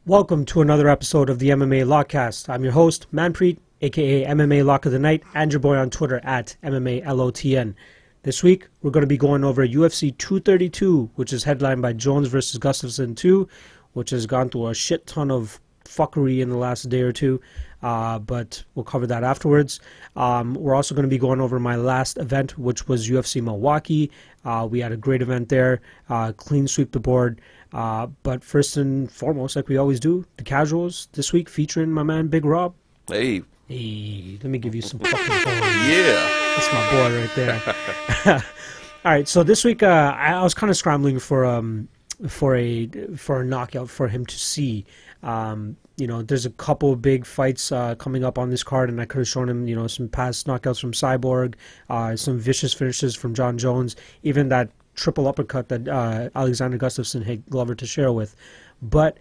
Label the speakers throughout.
Speaker 1: Welcome to another episode of the MMA Lock-Cast. I'm your host, Manpreet, aka MMA Lock of the Night, and your boy on Twitter at MMA LOTN. This week, we're going to be going over UFC 232, which is headlined by Jones versus Gustafsson 2, which has gone through a shit ton of fuckery in the last day or two, but we'll cover that afterwards. We're also going to be going over my last event, which was UFC Milwaukee. We had a great event there, clean sweep the board. But first and foremost, like we always do, the casuals this week featuring my man Big Rob.
Speaker 2: Hey,
Speaker 1: let me give you some fucking points.
Speaker 2: Yeah,
Speaker 1: that's my boy right there. All right, so this week I was kind of scrambling for a knockout for him to see. You know, there's a couple of big fights coming up on this card, and I could have shown him, you know, some past knockouts from Cyborg, some vicious finishes from John Jones, even that triple uppercut that Alexander Gustafsson hit Glover Teixeira with. But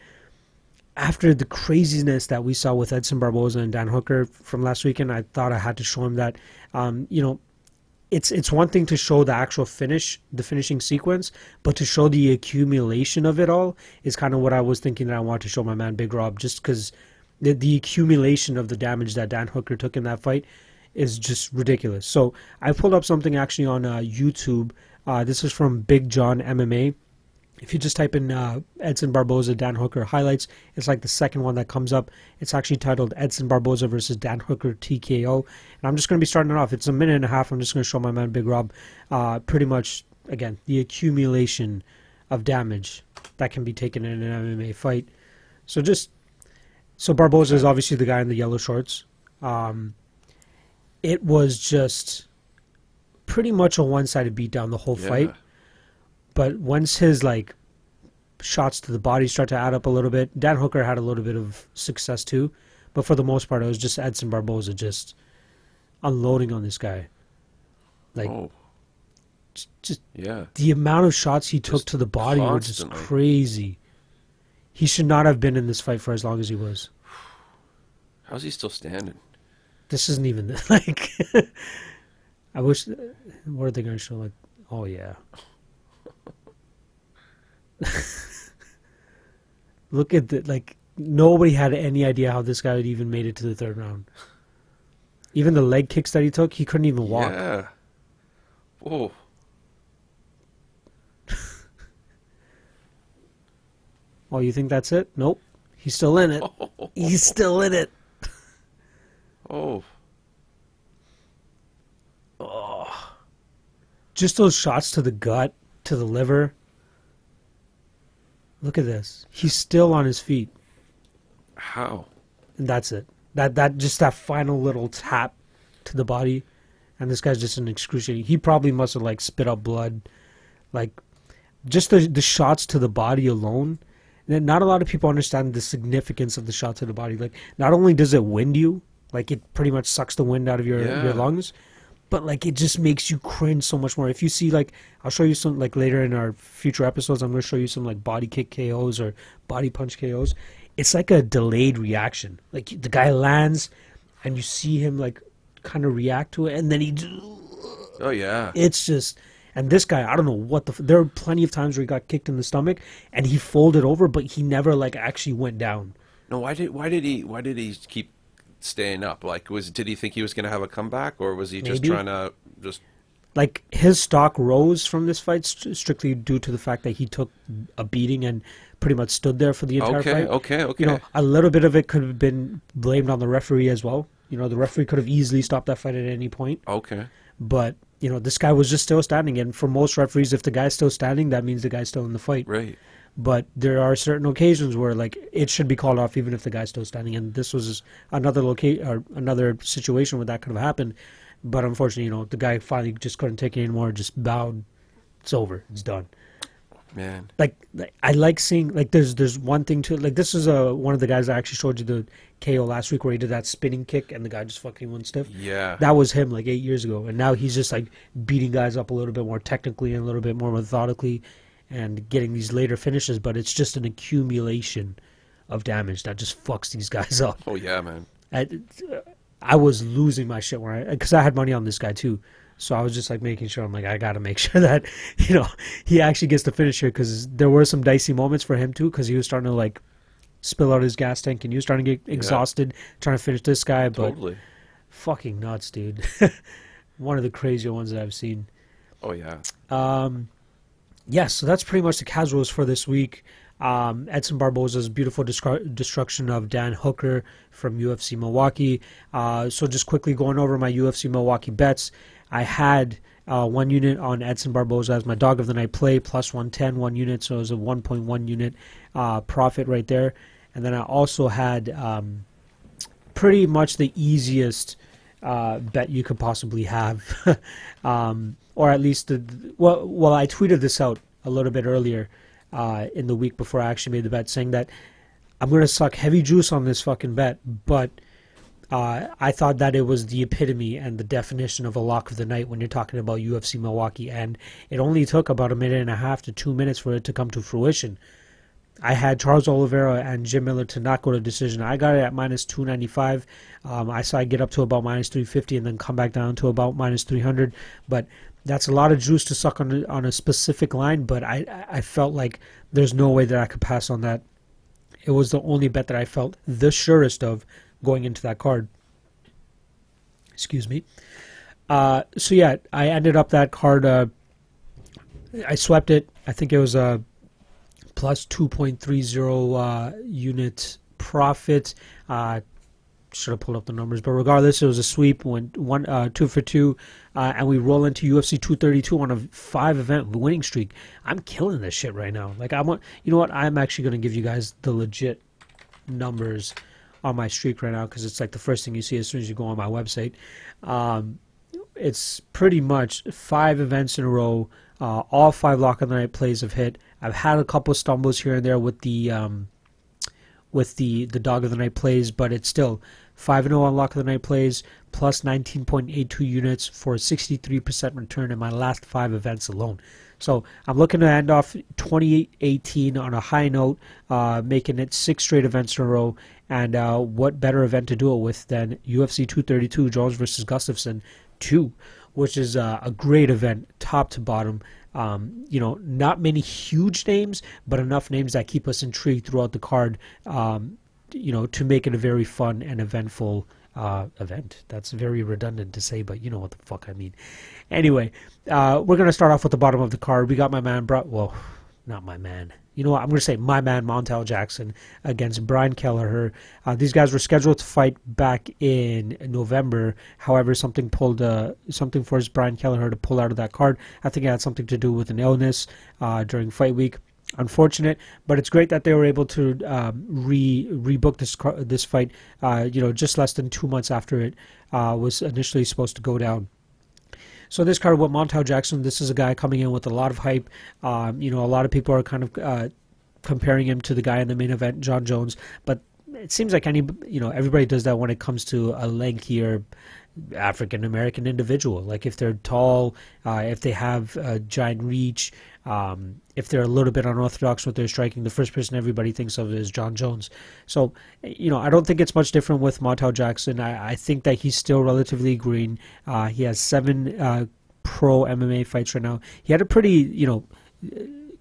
Speaker 1: after the craziness that we saw with Edson Barboza and Dan Hooker from last weekend, I thought I had to show him that, you know, it's one thing to show the actual finish, the finishing sequence, but to show the accumulation of it all is kind of what I was thinking that I wanted to show my man Big Rob, just because the accumulation of the damage that Dan Hooker took in that fight is just ridiculous. So I pulled up something actually on YouTube. This is from Big John MMA. If you just type in Edson Barboza, Dan Hooker highlights, it's like the second one that comes up. It's actually titled Edson Barboza versus Dan Hooker TKO. And I'm just going to be starting it off. It's a minute and a half. I'm just going to show my man Big Rob pretty much, again, the accumulation of damage that can be taken in an MMA fight. So Barboza is obviously the guy in the yellow shorts. It was just pretty much a one-sided beatdown the whole fight. But once his like shots to the body start to add up a little bit, Dan Hooker had a little bit of success too. But for the most part, it was just Edson Barboza just unloading on this guy. Like, just the amount of shots he took to the body were just crazy. He should not have been in this fight for as long as he was.
Speaker 2: How's he still standing?
Speaker 1: This isn't even like. I wish. What are they going to show? Like, oh yeah. Look at the like. Nobody had any idea how this guy had even made it to the third round. Even the leg kicks that he took, he couldn't even walk.
Speaker 2: Yeah. Whoa.
Speaker 1: Oh, you think that's it? Nope. He's still in it. He's still in it.
Speaker 2: Oh.
Speaker 1: Oh. Just those shots to the gut, to the liver. Look at this. He's still on his feet.
Speaker 2: How?
Speaker 1: And that's it. That final little tap to the body, and this guy's just an excruciating. He probably must have like spit up blood, like just the shots to the body alone. And not a lot of people understand the significance of the shot to the body. Like, not only does it wind you, like it pretty much sucks the wind out of your lungs, but like it just makes you cringe so much more. If you see, like, I'll show you some, like later in our future episodes, I'm going to show you some like body kick KOs or body punch KOs. It's like a delayed reaction. Like the guy lands and you see him like kind of react to it, and then he...
Speaker 2: Oh yeah.
Speaker 1: It's just... And this guy, I don't know what the... There are plenty of times where he got kicked in the stomach and he folded over, but he never like actually went down.
Speaker 2: No, why did he keep staying up? Like, did he think he was going to have a comeback, or was he just trying to just...
Speaker 1: Like, his stock rose from this fight strictly due to the fact that he took a beating and pretty much stood there for the entire fight.
Speaker 2: Okay.
Speaker 1: You know, a little bit of it could have been blamed on the referee as well. You know, the referee could have easily stopped that fight at any point.
Speaker 2: Okay.
Speaker 1: But, you know, this guy was just still standing. And for most referees, if the guy's still standing, that means the guy's still in the fight.
Speaker 2: Right.
Speaker 1: But there are certain occasions where, like, it should be called off even if the guy's still standing. And this was another situation where that could have happened. But unfortunately, you know, the guy finally just couldn't take it anymore, just bowed. It's over. It's done.
Speaker 2: Man.
Speaker 1: Like I like seeing, like, there's one thing to it. Like, this is one of the guys I actually showed you the KO last week where he did that spinning kick and the guy just fucking went stiff.
Speaker 2: Yeah.
Speaker 1: That was him like 8 years ago. And now he's just like beating guys up a little bit more technically and a little bit more methodically and getting these later finishes. But it's just an accumulation of damage that just fucks these guys up.
Speaker 2: Oh yeah, man.
Speaker 1: I was losing my shit because I had money on this guy too. So I was just like making sure, I'm like, I got to make sure that, you know, he actually gets the finish here, because there were some dicey moments for him too, because he was starting to like spill out his gas tank, and he was starting to get exhausted trying to finish this guy. But
Speaker 2: Totally.
Speaker 1: fucking nuts, dude. One of the crazier ones that I've seen.
Speaker 2: Oh, yeah.
Speaker 1: Yes, so that's pretty much the casuals for this week. Edson Barboza's beautiful destruction of Dan Hooker from UFC Milwaukee. So just quickly going over my UFC Milwaukee bets. I had 1 unit on Edson Barboza as my dog of the night play, plus 110, 1 unit, so it was a 1.1 unit profit right there. And then I also had pretty much the easiest bet you could possibly have, or at least well, I tweeted this out a little bit earlier in the week before I actually made the bet, saying that I'm going to suck heavy juice on this fucking bet, but I thought that it was the epitome and the definition of a lock of the night when you're talking about UFC Milwaukee, and it only took about 1.5 to 2 minutes for it to come to fruition. I had Charles Oliveira and Jim Miller to not go to decision. I got it at minus 295. I saw it get up to about minus 350 and then come back down to about minus 300. But that's a lot of juice to suck on a specific line, but I felt like there's no way that I could pass on that. It was the only bet that I felt the surest of going into that card. Excuse me. So yeah, I ended up that card. I swept it. I think it was a plus 2.30 unit profit. Should have pulled up the numbers, but regardless, it was a sweep. Went 2 for 2, and we roll into UFC 232 on a 5-event winning streak. I'm killing this shit right now. Like, you know what? I'm actually going to give you guys the legit numbers on my streak right now, because it's like the first thing you see as soon as you go on my website. It's pretty much 5 events in a row. All 5 lock of the night plays have hit. I've had a couple of stumbles here and there with the dog of the night plays, but it's still 5-0 on lock of the night plays, plus 19.82 units for a 63% return in my last 5 events alone. So I'm looking to end off 2018 on a high note, making it 6 straight events in a row. And what better event to do it with than UFC 232, Jones versus Gustafsson 2, which is a great event, top to bottom. Not many huge names, but enough names that keep us intrigued throughout the card, to make it a very fun and eventful event. That's very redundant to say, but you know what the fuck I mean. Anyway, we're going to start off with the bottom of the card. We got my man, not my man. You know what? I'm going to say my man, Montel Jackson, against Brian Kelleher. These guys were scheduled to fight back in November. However, something forced Brian Kelleher to pull out of that card. I think it had something to do with an illness during fight week. Unfortunate, but it's great that they were able to rebook this fight. Just less than 2 months after it was initially supposed to go down. So this card with Montel Jackson, this is a guy coming in with a lot of hype. A lot of people are kind of comparing him to the guy in the main event, John Jones. But it seems like everybody does that when it comes to a lankier African American individual. Like if they're tall, if they have a giant reach, if they're a little bit unorthodox with their striking, the first person everybody thinks of is John Jones. So, I don't think it's much different with Montel Jackson. I think that he's still relatively green. He has 7 pro MMA fights right now. He had a pretty,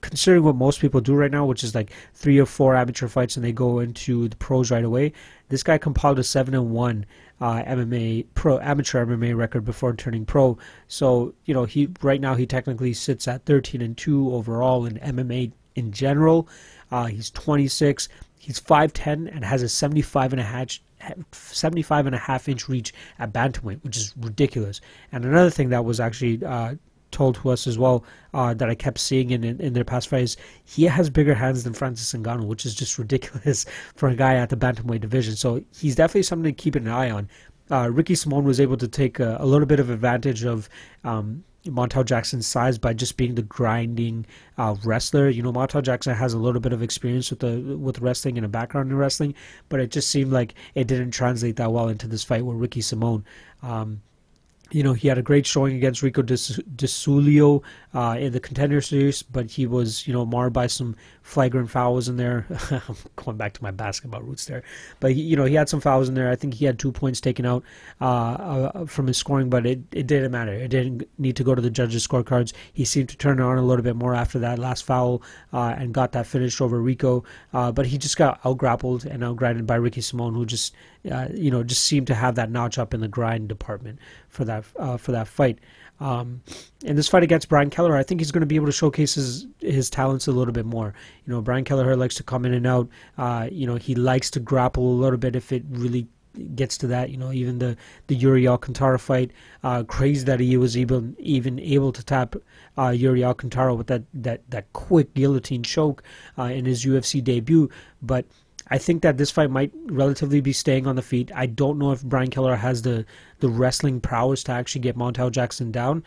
Speaker 1: considering what most people do right now, which is like 3 or 4 amateur fights and they go into the pros right away. This guy compiled a 7-1 amateur MMA record before turning pro. So he technically sits at 13-2 overall in MMA in general. He's 26. He's 5'10" and has a 75.5 inch reach at bantamweight, which is ridiculous. And another thing that was actually told to us as well, that I kept seeing in their past fights, he has bigger hands than Francis Zingano, which is just ridiculous for a guy at the bantamweight division. So he's definitely something to keep an eye on. Ricky Simon was able to take a little bit of advantage of Montel Jackson's size by just being the grinding wrestler. Montel Jackson has a little bit of experience with wrestling and a background in wrestling, but it just seemed like it didn't translate that well into this fight with Ricky Simon. You know, he had a great showing against Rico DeSulio in the Contender Series, but he was, you know, marred by some flagrant fouls in there. I'm going back to my basketball roots there. But, you know, he had some fouls in there. I think he had 2 points taken out from his scoring, but it didn't matter. It didn't need to go to the judges' scorecards. He seemed to turn it on a little bit more after that last foul and got that finish over Rico. But he just got out-grappled and out-grinded by Ricky Simón, who just, you know, just seemed to have that notch up in the grind department for that fight. In this fight against Brian Kelleher, I think he's going to be able to showcase his talents a little bit more. You know, Brian Kelleher likes to come in and out. You know, he likes to grapple a little bit if it really gets to that. You know, even the Uriah Alcantara fight, crazy that he was even able to tap Uriah Alcantara with that quick guillotine choke in his UFC debut. But I think that this fight might relatively be staying on the feet. I don't know if Brian Kelleher has the wrestling prowess to actually get Montel Jackson down.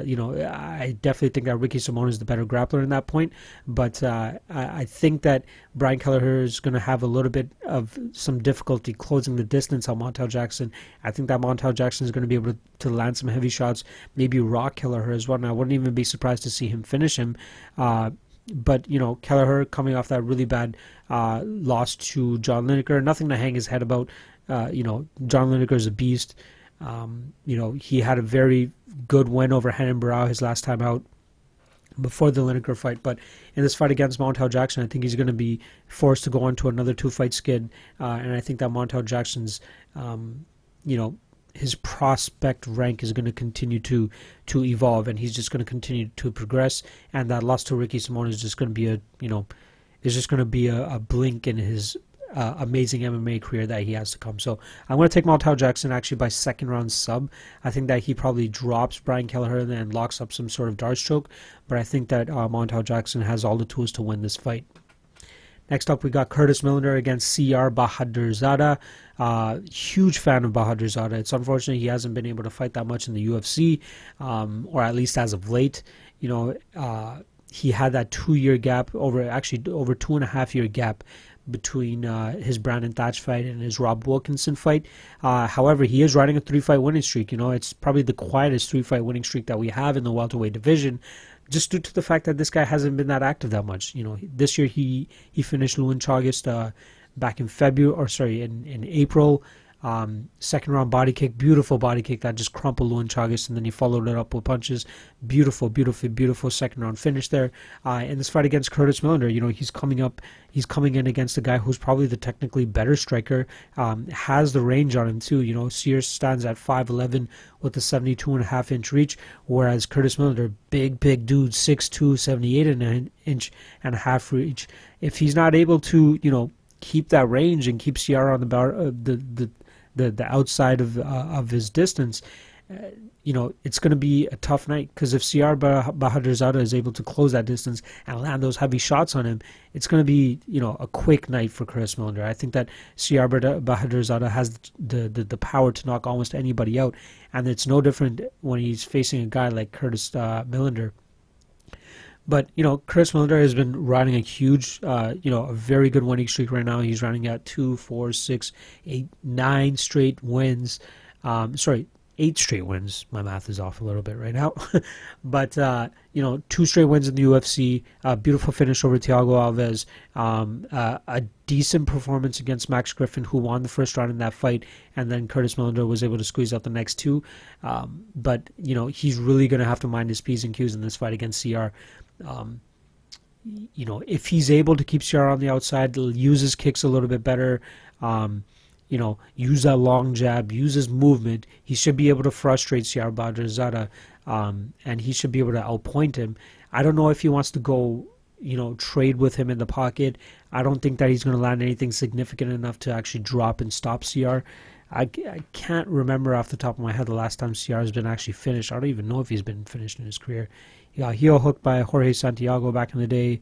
Speaker 1: You know, I definitely think that Ricky Simón is the better grappler in that point. But I think that Brian Kelleher is going to have a little bit of some difficulty closing the distance on Montel Jackson. I think that Montel Jackson is going to be able to land some heavy shots, maybe rock Kelleher as well. And I wouldn't even be surprised to see him finish him. But, you know, Kelleher coming off that really bad loss to John Lineker, nothing to hang his head about. You know, John Lineker is a beast. You know, he had a very good win over Renan Barão his last time out before the Lineker fight. But in this fight against Montel Jackson, I think he's going to be forced to go on to another 2-fight skid. And I think that Montel Jackson's, you know, his prospect rank is going to continue to evolve, and he's just going to continue to progress. And that loss to Ricky Simón is just going to be a blink in his amazing MMA career that he has to come. So I'm going to take Montel Jackson actually by second round sub. I think that he probably drops Brian Kelleher and then locks up some sort of darts choke. But I think that Montel Jackson has all the tools to win this fight. Next up, we got Curtis Millender against Siyar Bahadurzada. Huge fan of Bahadurzada. It's unfortunate he hasn't been able to fight that much in the UFC, or at least as of late. You know, he had that 2-year gap, over 2.5-year gap between his Brandon Thatch fight and his Rob Wilkinson fight. However, he is riding a 3-fight winning streak. You know, it's probably the quietest 3-fight winning streak that we have in the welterweight division, just due to the fact that this guy hasn't been that active that much. You know, this year he finished Lewin Chagas back in in April. Second round body kick, beautiful body kick that just crumpled Lewin Chagas, and then he followed it up with punches. Beautiful second round finish there. In this fight against Curtis Millender, you know, he's coming in against a guy who's probably the technically better striker, has the range on him too. You know, Siyar stands at 5'11" with a 72.5-inch reach, whereas Curtis Millender, big dude, 6'2", 78.5 inch reach. If he's not able to, you know, keep that range and keep Siyar on the outside of his distance, you know, it's going to be a tough night, because if Siyar Bahadurzada is able to close that distance and land those heavy shots on him, it's going to be, you know, a quick night for Curtis Millender. I think that Siyar Bahadurzada has the power to knock almost anybody out, and it's no different when he's facing a guy like Curtis Millender. But, you know, Curtis Millender has been riding a huge, you know, a very good winning streak right now. He's running at 2, 4, 6, 8, 9 straight wins. 8 straight wins. My math is off a little bit right now. But, you know, 2 straight wins in the UFC. Beautiful finish over Thiago Alves. A decent performance against Max Griffin, who won the first round in that fight. And then Curtis Millender was able to squeeze out the next 2. But, you know, he's really going to have to mind his P's and Q's in this fight against Siyar. You know, if he's able to keep Siyar on the outside, use his kicks a little bit better, you know, use that long jab, use his movement, he should be able to frustrate Siyar Bahadurzada, and he should be able to outpoint him. I don't know if he wants to go, you know, trade with him in the pocket. I don't think that he's going to land anything significant enough to actually drop and stop Siyar. I can't remember off the top of my head the last time Siyar has been actually finished. I don't even know if he's been finished in his career. Yeah, heel hooked by Jorge Santiago back in the day,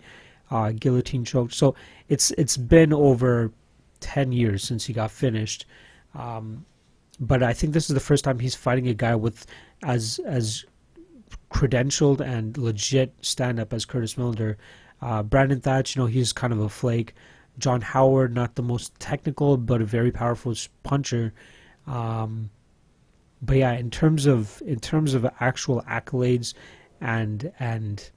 Speaker 1: guillotine choked. So it's been over 10 years since he got finished. But I think this is the first time he's fighting a guy with as credentialed and legit stand-up as Curtis Millender. Brandon Thatch, you know, he's kind of a flake. John Howard, not the most technical, but a very powerful puncher. But yeah, in terms of actual accolades and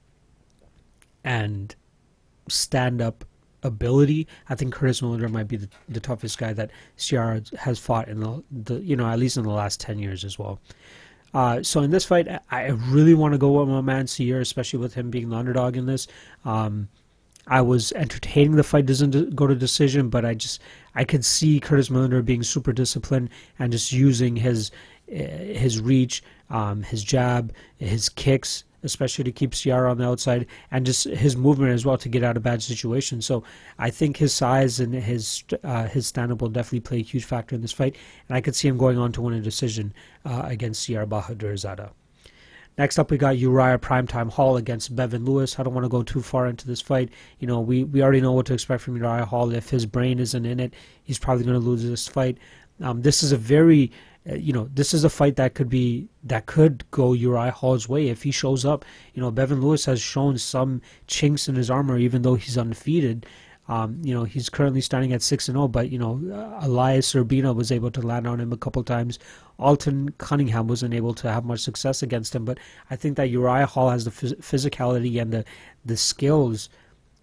Speaker 1: stand up ability, I think Curtis Millender might be the toughest guy that Siyar has fought in the at least in the last 10 years as well. So in this fight, I really want to go with my man Siyar, especially with him being the underdog in this. I was entertaining the fight doesn't go to decision, but I could see Curtis Millender being super disciplined and just using his reach, his jab, his kicks, especially to keep Siyar on the outside, and just his movement as well to get out of bad situations. So I think his size and his stand-up will definitely play a huge factor in this fight, and I could see him going on to win a decision against Siyar Bahadurzada. Next up, we got Uriah Primetime Hall against Bevon Lewis. I don't want to go too far into this fight. We already know what to expect from Uriah Hall. If his brain isn't in it, he's probably going to lose this fight. This is a very this is a fight that could go Uriah Hall's way if he shows up. Bevon Lewis has shown some chinks in his armor, even though he's undefeated. He's currently standing at 6-0, but Elias Urbina was able to land on him a couple times. Alton Cunningham wasn't able to have much success against him, but I think that Uriah Hall has the physicality and the skills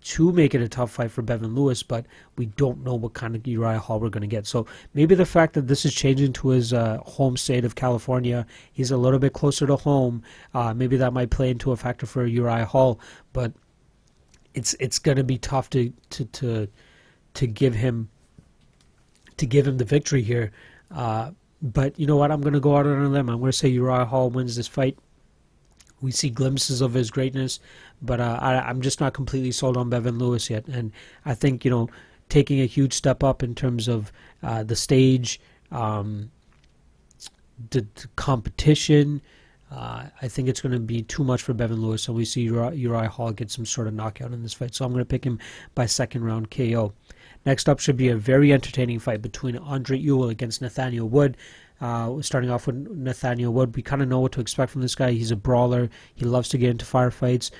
Speaker 1: to make it a tough fight for Bevon Lewis, but we don't know what kind of Uriah Hall we're going to get. So maybe the fact that this is changing to his home state of California, he's a little bit closer to home, maybe that might play into a factor for Uriah Hall, but it's going to be tough to give him the victory here. But you know what? I'm going to go out on a limb. I'm going to say Uriah Hall wins this fight. We see glimpses of his greatness, but I'm just not completely sold on Bevon Lewis yet. And I think taking a huge step up in terms of the stage, the competition. I think it's going to be too much for Bevon Lewis, so we see Uriah Hall get some sort of knockout in this fight. So I'm going to pick him by second round KO. Next up should be a very entertaining fight between Andrei Ewell against Nathaniel Wood. Starting off with Nathaniel Wood, we kind of know what to expect from this guy. He's a brawler. He loves to get into firefights.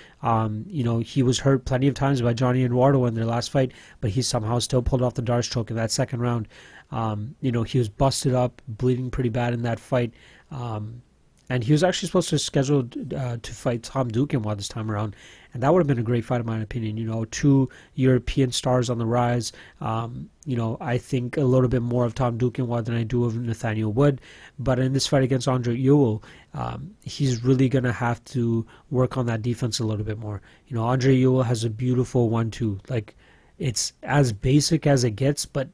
Speaker 1: He was hurt plenty of times by Johnny Eduardo in their last fight, but he somehow still pulled off the Darce choke in that second round. He was busted up, bleeding pretty bad in that fight. And he was actually supposed to schedule to fight Tom Duquesnoy this time around. And that would have been a great fight, in my opinion. Two European stars on the rise. I think a little bit more of Tom Duquesnoy than I do of Nathaniel Wood. But in this fight against Andrei Ewell, he's really going to have to work on that defense a little bit more. Andrei Ewell has a beautiful 1-2. Like, it's as basic as it gets, but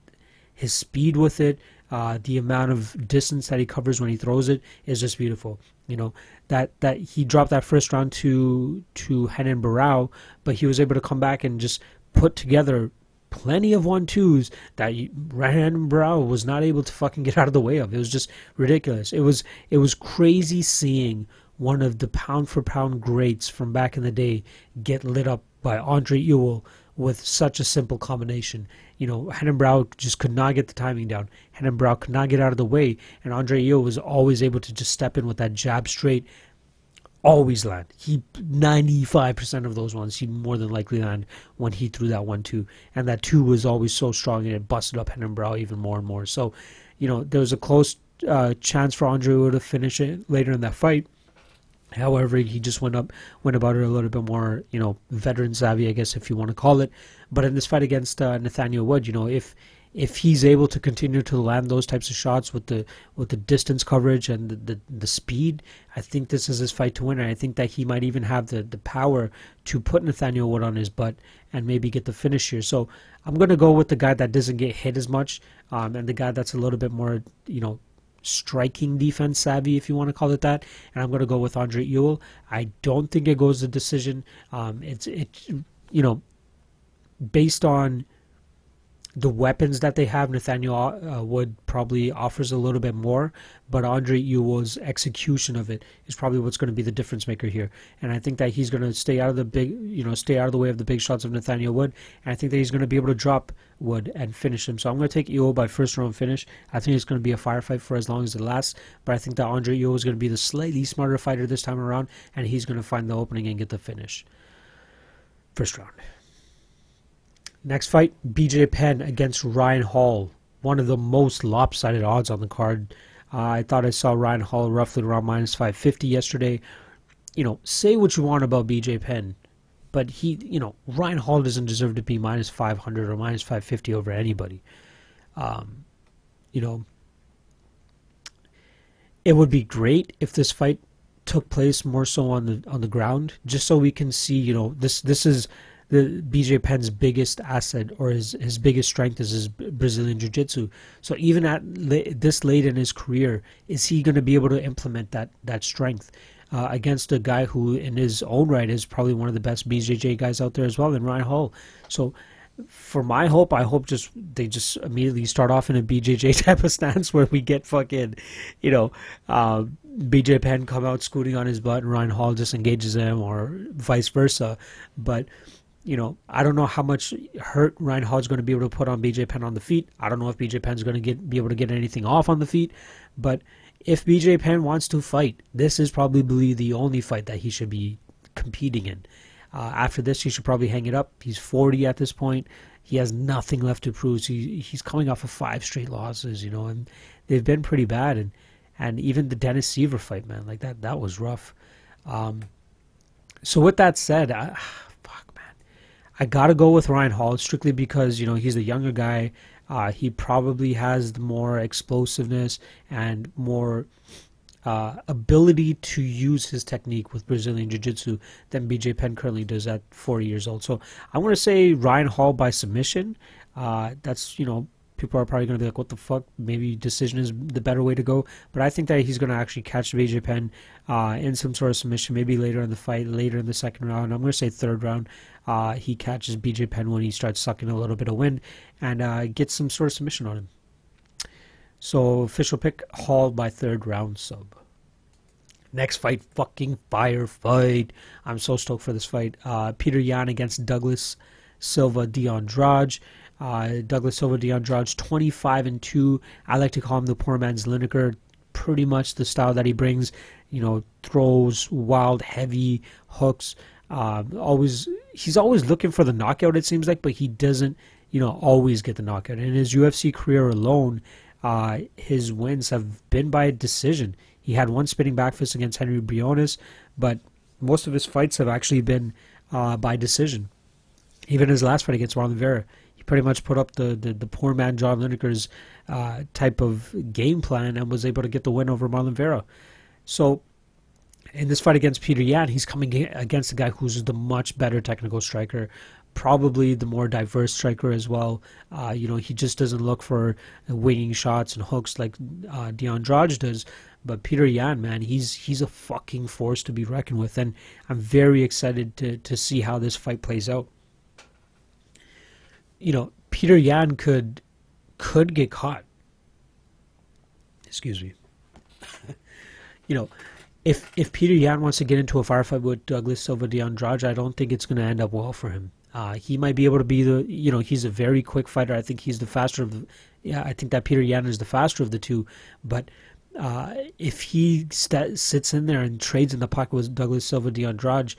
Speaker 1: his speed with it, the amount of distance that he covers when he throws it is just beautiful. That he dropped that first round to Renan Barão, but he was able to come back and just put together plenty of 1-2s that Renan Barão was not able to fucking get out of the way of. It was just ridiculous. It was crazy seeing one of the pound for pound greats from back in the day get lit up by Andrei Ewell with such a simple combination. Renan Barão just could not get the timing down. Renan Barão could not get out of the way, and Andrei Ewell was always able to just step in with that jab straight, always land. 95% of those ones, he'd more than likely land when he threw that 1-2. And that 2 was always so strong, and it busted up Renan Barão even more and more. So, there was a close chance for Andrei Ewell to finish it later in that fight. However, he just went about it a little bit more, veteran savvy, I guess, if you want to call it. But in this fight against Nathaniel Wood, if he's able to continue to land those types of shots with the distance coverage and the speed, I think this is his fight to win. And I think that he might even have the power to put Nathaniel Wood on his butt and maybe get the finish here. So I'm going to go with the guy that doesn't get hit as much, and the guy that's a little bit more, striking defense savvy, if you want to call it that, and I'm going to go with Andrei Ewell. I don't think it goes to decision. Based on the weapons that they have, Nathaniel Wood probably offers a little bit more, but Andrei Ewell's execution of it is probably what's going to be the difference maker here. And I think that he's going to stay out of the way of the big shots of Nathaniel Wood, and I think that he's going to be able to drop Wood and finish him. So I'm going to take Ewell by first round finish. I think it's going to be a firefight for as long as it lasts, but I think that Andrei Ewell is going to be the slightly smarter fighter this time around, and he's going to find the opening and get the finish. First round. Next fight, BJ Penn against Ryan Hall. One of the most lopsided odds on the card. I thought I saw Ryan Hall roughly around minus 550 yesterday. Say what you want about BJ Penn, but Ryan Hall doesn't deserve to be minus 500 or minus 550 over anybody. It would be great if this fight took place more so on the ground, just so we can see, this is the BJ Penn's biggest asset, or his biggest strength is his Brazilian Jiu-Jitsu. So even at this late in his career, is he going to be able to implement that strength against a guy who in his own right is probably one of the best BJJ guys out there as well, in Ryan Hall? So for my hope, I hope they just immediately start off in a BJJ type of stance where we get fucking, BJ Penn come out scooting on his butt and Ryan Hall just engages him, or vice versa. But I don't know how much hurt Ryan Hall is going to be able to put on BJ Penn on the feet. I don't know if BJ Penn is going to be able to get anything off on the feet. But if BJ Penn wants to fight, this is probably the only fight that he should be competing in. After this, he should probably hang it up. He's 40 at this point. He has nothing left to prove. He's coming off of 5 straight losses, and they've been pretty bad. And even the Dennis Seaver fight, man, like that was rough. So with that said, I got to go with Ryan Hall strictly because, he's the younger guy. He probably has the more explosiveness and more ability to use his technique with Brazilian Jiu-Jitsu than BJ Penn currently does at 40 years old. So I want to say Ryan Hall by submission. That's, people are probably going to be like, what the fuck? Maybe decision is the better way to go. But I think that he's going to actually catch BJ Penn in some sort of submission, maybe later in the fight, later in the second round. I'm going to say third round. He catches BJ Penn when he starts sucking a little bit of wind and gets some sort of submission on him. So official pick, Hall by third round sub. Next fight, fucking fire fight. I'm so stoked for this fight. Petr Yan against Douglas Silva de Andrade. Douglas Silva de Andrade, 25-2. I like to call him the poor man's Lineker. Pretty much the style that he brings. Throws wild, heavy hooks. He's always looking for the knockout, it seems like, but he doesn't, always get the knockout. In his UFC career alone, his wins have been by decision. He had one spinning back fist against Henry Briones, but most of his fights have actually been by decision. Even his last fight against Marlon Vera, he pretty much put up the poor man John Lineker's type of game plan and was able to get the win over Marlon Vera. So in this fight against Petr Yan, he's coming against a guy who's the much better technical striker, probably the more diverse striker as well. He just doesn't look for winging shots and hooks like de Andrade does. But Petr Yan, man, he's a fucking force to be reckoned with, and I'm very excited to see how this fight plays out. Petr Yan could get caught. Excuse me. If Petr Yan wants to get into a firefight with Douglas Silva de Andrade, I don't think it's going to end up well for him. He might be able to be he's a very quick fighter. I think he's the faster of I think that Petr Yan is the faster of the two. But if he sits in there and trades in the pocket with Douglas Silva de Andrade,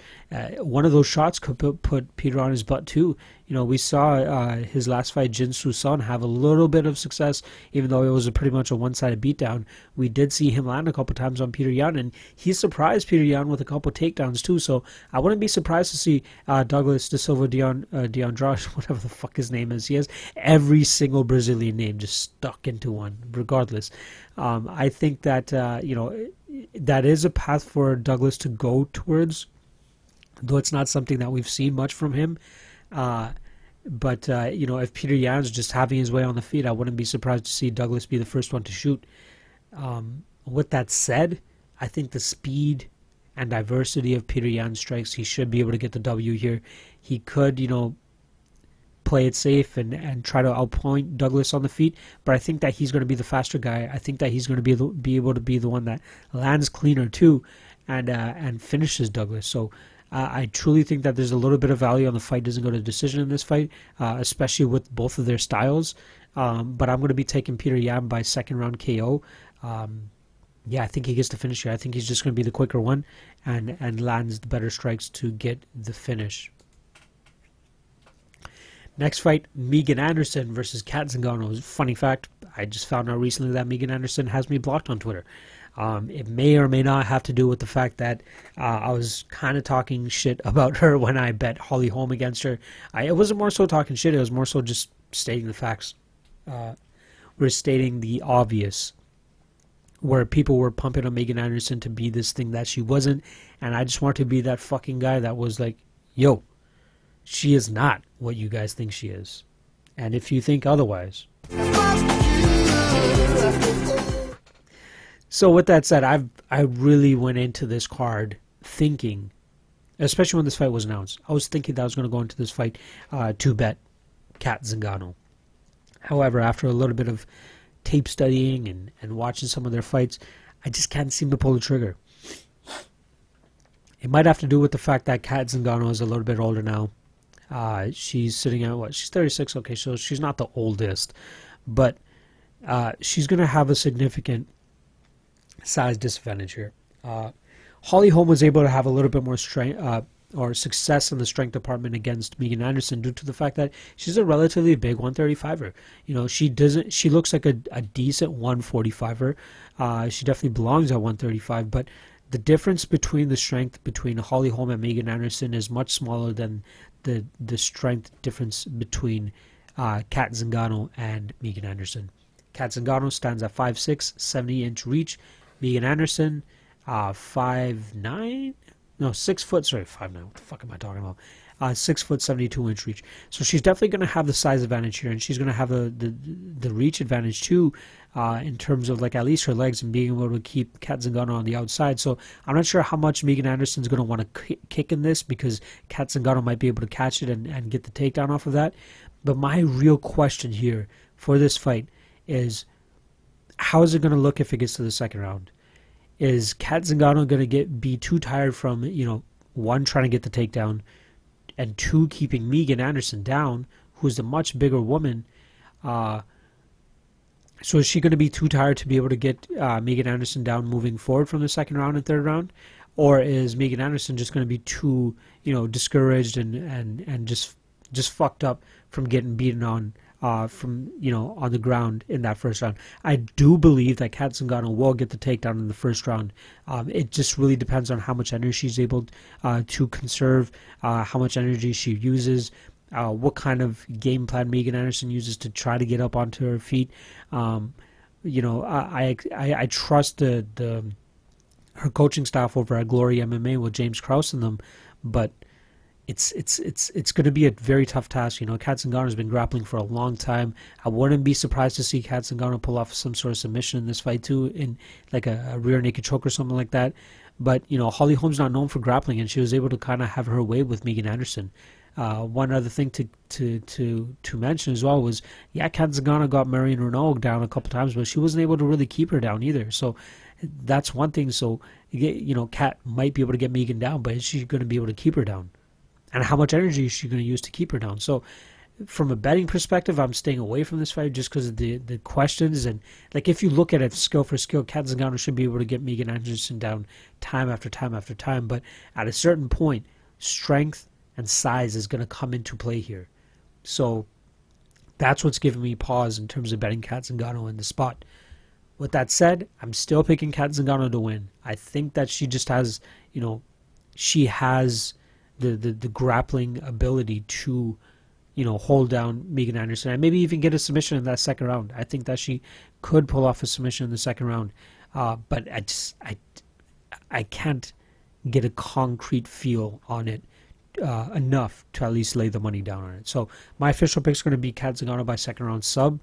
Speaker 1: one of those shots could put Petr on his butt too. We saw his last fight, Jin Soo Son, have a little bit of success, even though it was pretty much a one-sided beatdown. We did see him land a couple times on Petr Yan, and he surprised Petr Yan with a couple takedowns too. So I wouldn't be surprised to see Douglas de Silva de Andrade, whatever the fuck his name is. He has every single Brazilian name just stuck into one, regardless. I think that that is a path for Douglas to go towards, though it's not something that we've seen much from him. But if Petr Yan's just having his way on the feet, I wouldn't be surprised to see Douglas be the first one to shoot. With that said, I think the speed and diversity of Petr Yan's strikes, he should be able to get the W here. He could, play it safe and try to outpoint Douglas on the feet, but I think that he's going to be the faster guy. I think that he's going to be able to be the one that lands cleaner too, and finishes Douglas. So I truly think that there's a little bit of value on the fight doesn't go to decision in this fight, especially with both of their styles. But I'm going to be taking Petr Yan by second round KO. I think he gets the finish here. I think he's just going to be the quicker one and lands the better strikes to get the finish. Next fight, Megan Anderson versus Cat Zingano. Funny fact, I just found out recently that Megan Anderson has me blocked on Twitter. It may or may not have to do with the fact that I was kind of talking shit about her when I bet Holly Holm against her. It wasn't more so talking shit. It was more so just stating the facts. We're stating the obvious, where people were pumping on Megan Anderson to be this thing that she wasn't, and I just want to be that fucking guy that was like, yo, she is not what you guys think she is. And if you think otherwise. So with that said, I really went into this card thinking, especially when this fight was announced, I was thinking that I was going to go into this fight to bet Cat Zingano. However, after a little bit of tape studying and watching some of their fights, I just can't seem to pull the trigger. It might have to do with the fact that Cat Zingano is a little bit older now. She's sitting at, what, she's 36, okay, so she's not the oldest, but she's going to have a significant size disadvantage here. Holly Holm was able to have a little bit more strength or success in the strength department against Megan Anderson due to the fact that she's a relatively big 135er. You know, she looks like a decent 145er. She definitely belongs at 135, but the difference between the strength between Holly Holm and Megan Anderson is much smaller than the strength difference between Cat Zingano and Megan Anderson. Cat Zingano stands at 5'6", 70-inch reach. Megan Anderson, 5'9", no, 6 foot, sorry, 5'9", what the fuck am I talking about? 6 foot, 72-inch reach. So she's definitely going to have the size advantage here, and she's going to have the reach advantage too, in terms of like at least her legs and being able to keep Cat Zingano on the outside. So I'm not sure how much Megan Anderson's going to want to kick in this, because Cat Zingano might be able to catch it and get the takedown off of that. But my real question here for this fight is, how is it going to look if it gets to the second round? Is Cat Zingano going to be too tired from, you know, one, trying to get the takedown, and two, keeping Megan Anderson down, who's a much bigger woman? So is she going to be too tired to be able to get Megan Anderson down moving forward from the second round and third round? Or is Megan Anderson just going to be too, you know, discouraged and just fucked up from getting beaten on from, you know, on the ground in that first round? I do believe that Cat Zingano will get the takedown in the first round. It just really depends on how much energy she's able to conserve, how much energy she uses, what kind of game plan Megan Anderson uses to try to get up onto her feet. You know, I trust her coaching staff over at Glory MMA with James Krause and them, but it's going to be a very tough task. You know, Cat Zingano has been grappling for a long time. I wouldn't be surprised to see Cat Zingano pull off some sort of submission in this fight too, in like a rear naked choke or something like that. But, you know, Holly Holm's not known for grappling, and she was able to kind of have her way with Megan Anderson. One other thing to mention as well was, yeah, Cat Zingano got Marion Renault down a couple times, but she wasn't able to really keep her down either. So that's one thing. So, you know, Cat might be able to get Megan down, but is she going to be able to keep her down? And how much energy is she going to use to keep her down? So from a betting perspective, I'm staying away from this fight just because of the questions. And like, if you look at it skill for skill, Cat Zingano should be able to get Megan Anderson down time after time after time. But at a certain point, strength and size is going to come into play here. So that's what's giving me pause in terms of betting Cat Zingano in the spot. With that said, I'm still picking Cat Zingano to win. I think that she just has, you know, she has the grappling ability to, you know, hold down Megan Anderson and maybe even get a submission in that second round. I think that she could pull off a submission in the second round, but I can't get a concrete feel on it enough to at least lay the money down on it. So my official pick is going to be Cat Zingano by second round sub,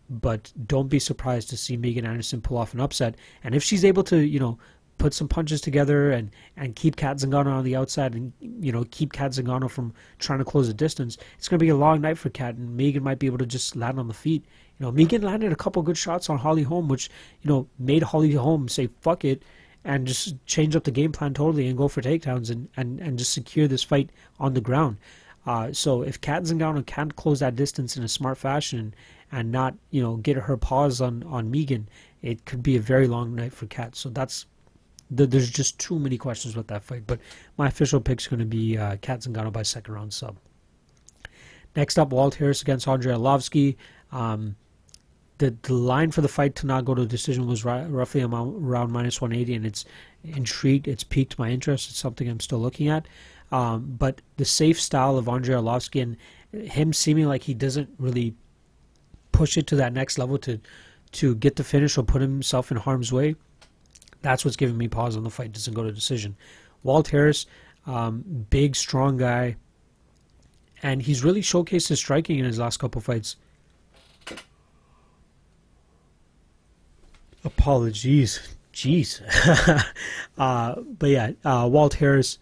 Speaker 1: but don't be surprised to see Megan Anderson pull off an upset. And if she's able to, you know, put some punches together and keep Cat Zingano on the outside and, you know, keep Cat Zingano from trying to close the distance, it's going to be a long night for Cat, and Megan might be able to just land on the feet. You know, Megan landed a couple good shots on Holly Holm, which, you know, made Holly Holm say fuck it and just change up the game plan totally and go for takedowns and just secure this fight on the ground. So if Cat Zingano can't close that distance in a smart fashion and not, you know, get her paws on Megan, it could be a very long night for Cat. So there's just too many questions with that fight. But my official pick is going to be Cat Zingano by second round sub. Next up, Walt Harris against Andre Arlovski. the line for the fight to not go to a decision was roughly around minus 180, and it's intrigued. It's piqued my interest. It's something I'm still looking at. But the safe style of Andrei Arlovski and him seeming like he doesn't really push it to that next level to get the finish or put himself in harm's way, that's what's giving me pause on the fight. Doesn't go to decision. Walt Harris, big, strong guy, and he's really showcased his striking in his last couple fights. Apologies. Jeez. But yeah, Walt Harris,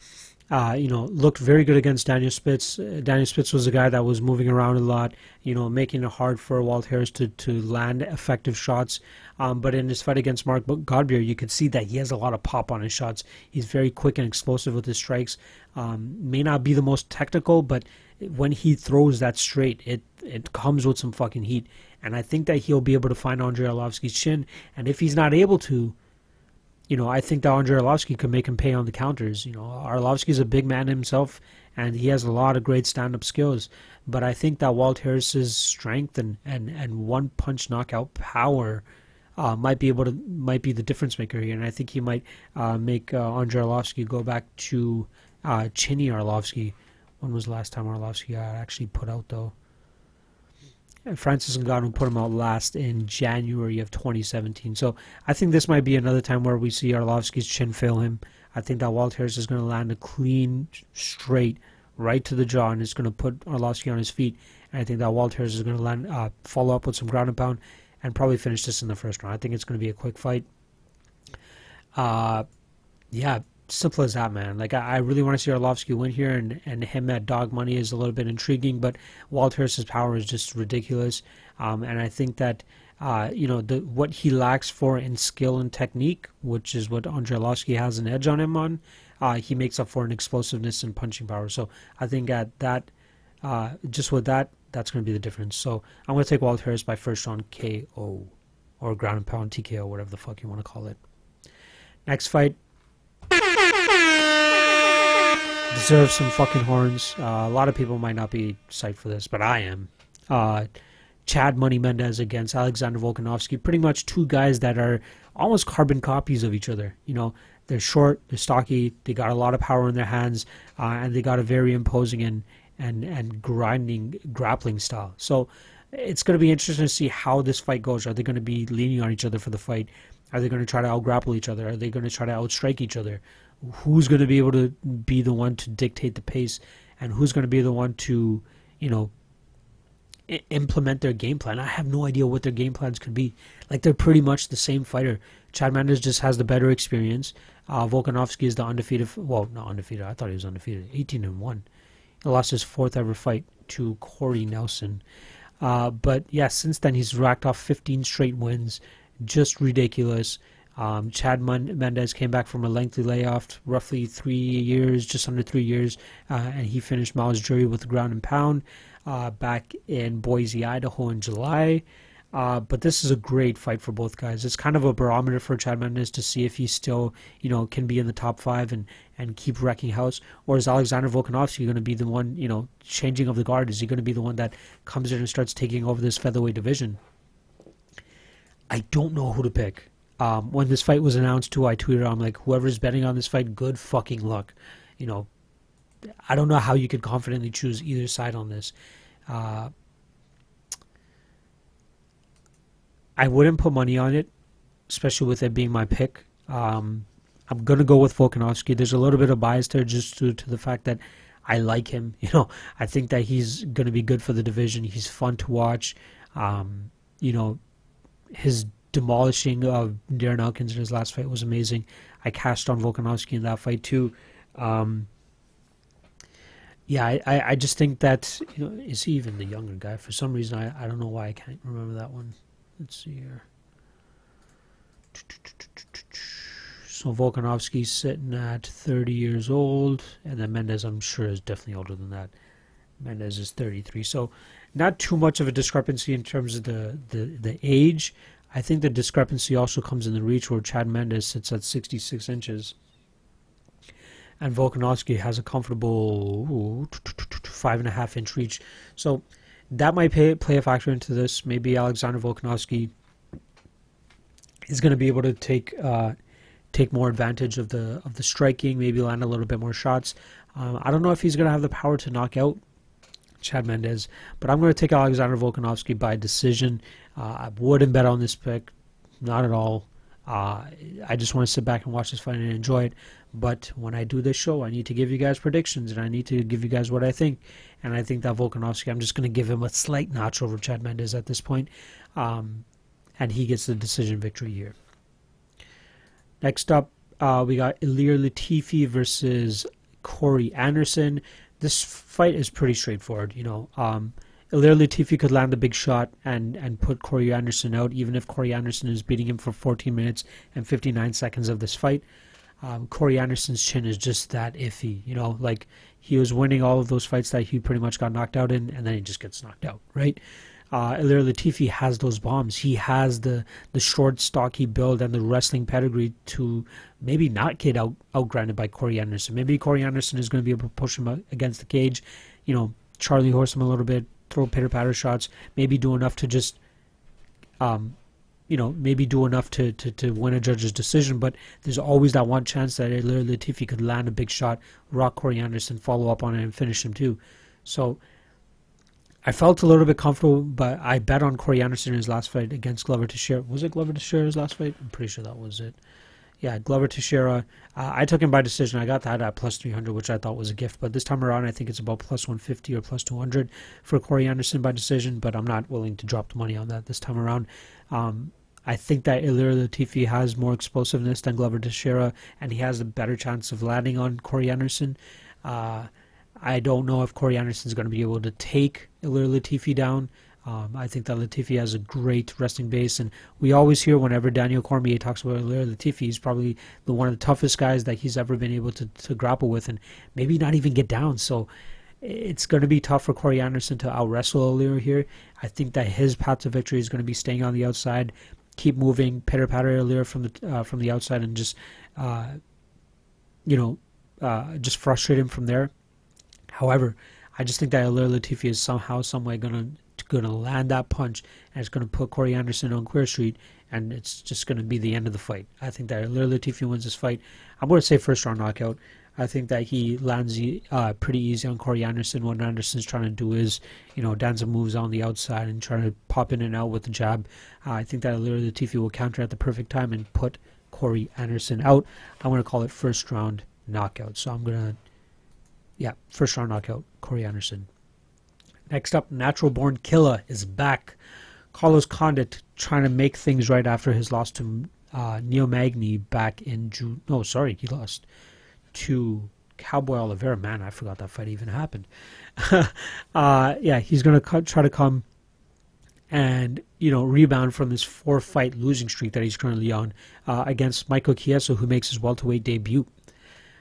Speaker 1: looked very good against Daniel Spitz. Daniel Spitz was a guy that was moving around a lot, making it hard for Walt Harris to land effective shots. But in his fight against Mark Godbeer, you could see that he has a lot of pop on his shots. He's very quick and explosive with his strikes. May not be the most technical, but when he throws that straight, it comes with some fucking heat. And I think that he'll be able to find Andrei Arlovski's chin. And if he's not able to, I think that Andrei Arlovski could make him pay on the counters. Arlovski's a big man himself, and he has a lot of great stand-up skills. But I think that Walt Harris's strength and one-punch knockout power might be the difference maker here. And I think he might make Andrei Arlovski go back to Chinny Arlovski. When was the last time Arlovski got actually put out, though? Francis Ngannou put him out last in January of 2017. So I think this might be another time where we see Arlovski's chin fail him. I think that Walt Harris is going to land a clean, straight, right to the jaw, and it's going to put Arlovski on his feet. And I think that Walt Harris is going to land, follow up with some ground and pound, and probably finish this in the first round. I think it's going to be a quick fight. Yeah, simple as that, man. Like, I really want to see Arlovski win here, and him at dog money is a little bit intriguing, but Walt Harris's power is just ridiculous. And I think that, what he lacks for in skill and technique, which is what Andrei Arlovski has an edge on him on, he makes up for in explosiveness and punching power. So I think at that, just with that, that's going to be the difference. So I'm going to take Walt Harris by first round KO, or ground and pound TKO, whatever the fuck you want to call it. Next fight. Deserves some fucking horns. A lot of people might not be psyched for this, but I am. Chad Money Mendes against Alexander Volkanovski. Pretty much two guys that are almost carbon copies of each other. They're short, they're stocky, they got a lot of power in their hands, and they got a very imposing and grinding grappling style. So it's going to be interesting to see how this fight goes. Are they going to be leaning on each other for the fight? Are they going to try to out-grapple each other? Are they going to try to outstrike each other? Who's going to be able to be the one to dictate the pace, and who's going to be the one to, implement their game plan? I have no idea what their game plans could be. Like, they're pretty much the same fighter. Chad Mendes just has the better experience. Volkanovski is the undefeated. Well, not undefeated. I thought he was undefeated. 18-1. He lost his fourth ever fight to Corey Nelson. But yeah, since then he's racked off 15 straight wins. Just ridiculous. Chad Mendes came back from a lengthy layoff, roughly 3 years, just under 3 years, and he finished Miles Jury with the ground and pound back in Boise, Idaho in July. But this is a great fight for both guys. It's kind of a barometer for Chad Mendes to see if he still, can be in the top 5 and keep wrecking house, or is Alexander Volkanovski going to be the one, changing of the guard? Is he going to be the one that comes in and starts taking over this featherweight division? I don't know who to pick. When this fight was announced too, I tweeted, I'm like, whoever's betting on this fight, good fucking luck. I don't know how you could confidently choose either side on this. I wouldn't put money on it, especially with it being my pick. I'm going to go with Volkanovski. There's a little bit of bias there just due to the fact that I like him. I think that he's going to be good for the division. He's fun to watch. His demolishing of Darren Elkins in his last fight was amazing. I cashed on Volkanovski in that fight too. I just think that, is he even the younger guy? For some reason, I don't know why I can't remember that one. Let's see here. So Volkanovski's sitting at 30 years old, and then Mendes, I'm sure, is definitely older than that. Mendes is 33. So not too much of a discrepancy in terms of the age. I think the discrepancy also comes in the reach, where Chad Mendes sits at 66 inches. And Volkanovski has a comfortable 5.5-inch reach. So that might play a factor into this. Maybe Alexander Volkanovski is going to be able to take more advantage of the striking, maybe land a little bit more shots. I don't know if he's going to have the power to knock out Chad Mendes, but I'm going to take Alexander Volkanovski by decision. I wouldn't bet on this pick, not at all. I just want to sit back and watch this fight and enjoy it. But when I do this show, I need to give you guys predictions, and I need to give you guys what I think. And I think that Volkanovski, I'm just going to give him a slight notch over Chad Mendes at this point. And he gets the decision victory here. Next up, we got Ilir Latifi versus Corey Anderson. This fight is pretty straightforward, you know. Ilir Latifi could land a big shot and put Corey Anderson out, even if Corey Anderson is beating him for 14 minutes and 59 seconds of this fight. Corey Anderson's chin is just that iffy, you know. Like, he was winning all of those fights that he pretty much got knocked out in, and then he just gets knocked out, right? Ilir Latifi has those bombs. He has the short, stocky build and the wrestling pedigree to maybe not get outgrounded by Corey Anderson. Maybe Corey Anderson is going to be able to push him against the cage, you know, Charlie horse him a little bit, throw pitter-patter shots, maybe do enough to just, you know, maybe do enough to win a judge's decision. But there's always that one chance that Ilir Latifi could land a big shot, rock Corey Anderson, follow up on it, and finish him too. So I felt a little bit comfortable, but I bet on Corey Anderson in his last fight against Glover Teixeira. Was it Glover Teixeira's last fight? I'm pretty sure that was it. Yeah, Glover Teixeira. I took him by decision. I got that at plus 300, which I thought was a gift. But this time around, I think it's about plus 150 or plus 200 for Corey Anderson by decision. But I'm not willing to drop the money on that this time around. I think that Ilir Latifi has more explosiveness than Glover Teixeira, and he has a better chance of landing on Corey Anderson. I don't know if Corey Anderson is going to be able to take Ilir Latifi down. I think that Latifi has a great wrestling base, and we always hear whenever Daniel Cormier talks about Ilir Latifi, he's probably one of the toughest guys that he's ever been able to grapple with, and maybe not even get down. So it's going to be tough for Corey Anderson to out-wrestle Ilir here. I think that his path to victory is going to be staying on the outside, keep moving, pitter-patter Ilir from the outside, and just just frustrate him from there. However, I just think that Ilir Latifi is somehow, someway going to land that punch, and it's going to put Corey Anderson on Queer Street, and it's just going to be the end of the fight. I think that Ilir Latifi wins this fight. I'm going to say first round knockout. I think that he lands pretty easy on Corey Anderson. What Anderson's trying to do is, you know, dance some moves on the outside and trying to pop in and out with the jab. I think that Ilir Latifi will counter at the perfect time and put Corey Anderson out. I'm going to call it first round knockout. So I'm going to, yeah, first round knockout, Corey Anderson. Next up, Natural Born Killer is back. Carlos Condit trying to make things right after his loss to Neil Magny back in June. No, sorry, he lost to Cowboy Oliveira. Man, I forgot that fight even happened. Yeah, he's going to try to come and, you know, rebound from this 4-fight losing streak that he's currently on against Michael Chiesa, who makes his welterweight debut.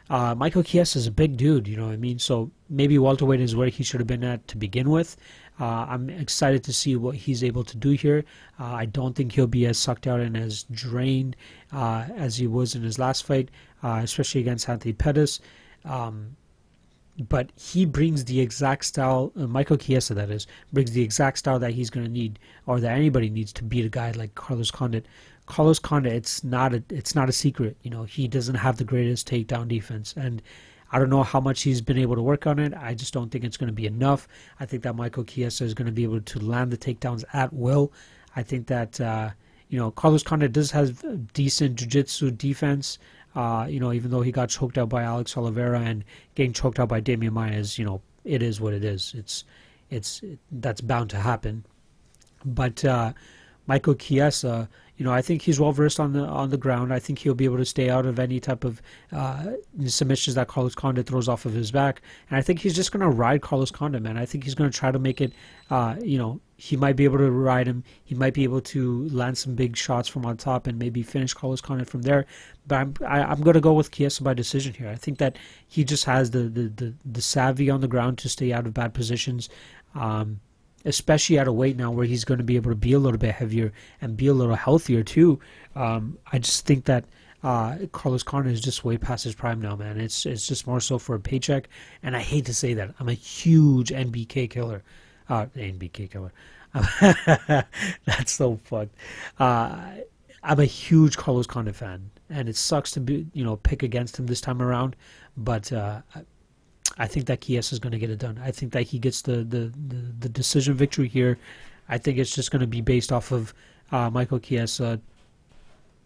Speaker 1: Michael Chiesa is a big dude, you know what I mean? So maybe welterweight is where he should have been at to begin with. I'm excited to see what he's able to do here. I don't think he'll be as sucked out and as drained as he was in his last fight, especially against Anthony Pettis. But he brings the exact style, Michael Chiesa that is, brings the exact style that he's going to need, or that anybody needs to beat a guy like Carlos Condit. Carlos Condit, it's not a secret. You know, he doesn't have the greatest takedown defense, and I don't know how much he's been able to work on it. I just don't think it's going to be enough. I think that Michael Chiesa is going to be able to land the takedowns at will. I think that you know, Carlos Condit does have decent jiu-jitsu defense. You know, even though he got choked out by Alex Oliveira, and getting choked out by Damian Maia is, you know, it is what it is. That's bound to happen. But Michael Chiesa, you know, I think he's well versed on the ground. I think he'll be able to stay out of any type of submissions that Carlos Condit throws off of his back. And I think he's just going to ride Carlos Condit, man. I think he's going to try to make it, you know, he might be able to ride him. He might be able to land some big shots from on top and maybe finish Carlos Condit from there. But I'm going to go with Chiesa by decision here. I think that he just has the savvy on the ground to stay out of bad positions. Especially at a weight now where he's going to be able to be a little bit heavier and be a little healthier too. I just think that Carlos Condit is just way past his prime now, man. It's just more so for a paycheck, and I hate to say that. I'm a huge NBK killer. NBK, come on. That's so fucked. I'm a huge Carlos Condit fan, and it sucks to be, pick against him this time around, but I think that Chiesa is going to get it done. I think that he gets the decision victory here. I think it's just going to be based off of Michael Chiesa